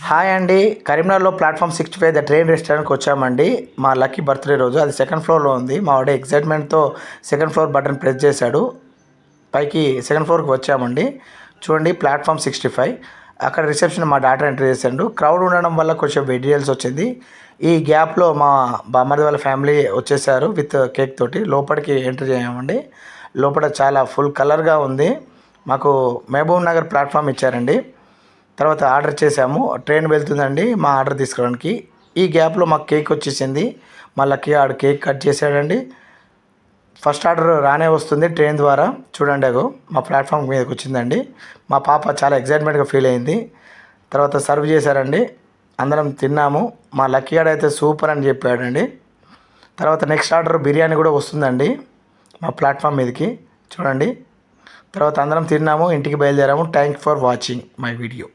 Hi అండి, కరీంనగర్లో platform 65 the train రెస్టారెంట్కి వచ్చామండి. మా లక్కీ బర్త్డే రోజు. అది సెకండ్ ఫ్లోర్లో ఉంది. మా వాడు ఎక్సైట్మెంట్తో సెకండ్ ఫ్లోర్ బటన్ ప్రెస్ చేశాడు. పైకి సెకండ్ ఫ్లోర్కి వచ్చామండి. చూడండి, ప్లాట్ఫామ్ 65. అక్కడ రిసెప్షన్ మా డాటర్ ఎంటర్ చేశాడు. క్రౌడ్ ఉండడం వల్ల కొంచెం వెయిట్ చేయాల్సి వచ్చింది. ఈ గ్యాప్లో మా బామ్మర్ది వాళ్ళ ఫ్యామిలీ వచ్చేసారు విత్ కేక్ తోటి. లోపలికి ఎంటర్ చేయమండి. లోపల చాలా ఫుల్ కలర్గా ఉంది. మాకు మహబూబ్ నగర్ ప్లాట్ఫామ్ ఇచ్చారండి. తర్వాత ఆర్డర్ చేసాము. ట్రైన్ వెళ్తుందండి మా ఆర్డర్ తీసుకోవడానికి. ఈ గ్యాప్లో మాకు కేక్ వచ్చేసింది. మా లక్కీ ఆడు కేక్ కట్ చేశాడండి. ఫస్ట్ ఆర్డర్ రానే వస్తుంది ట్రైన్ ద్వారా. చూడండి, అగో మా ప్లాట్ఫామ్ మీదకి వచ్చిందండి. మా పాప చాలా ఎగ్జైట్మెంట్గా ఫీల్ అయింది. తర్వాత సర్వ్ చేశారండి. అందరం తిన్నాము. మా లక్కీ ఆడ అయితే సూపర్ అని చెప్పాడండి. తర్వాత నెక్స్ట్ ఆర్డర్ బిర్యానీ కూడా వస్తుందండి మా ప్లాట్ఫామ్ మీదకి. చూడండి, తర్వాత అందరం తిన్నాము, ఇంటికి బయలుదేరాము. Thank for watching my video.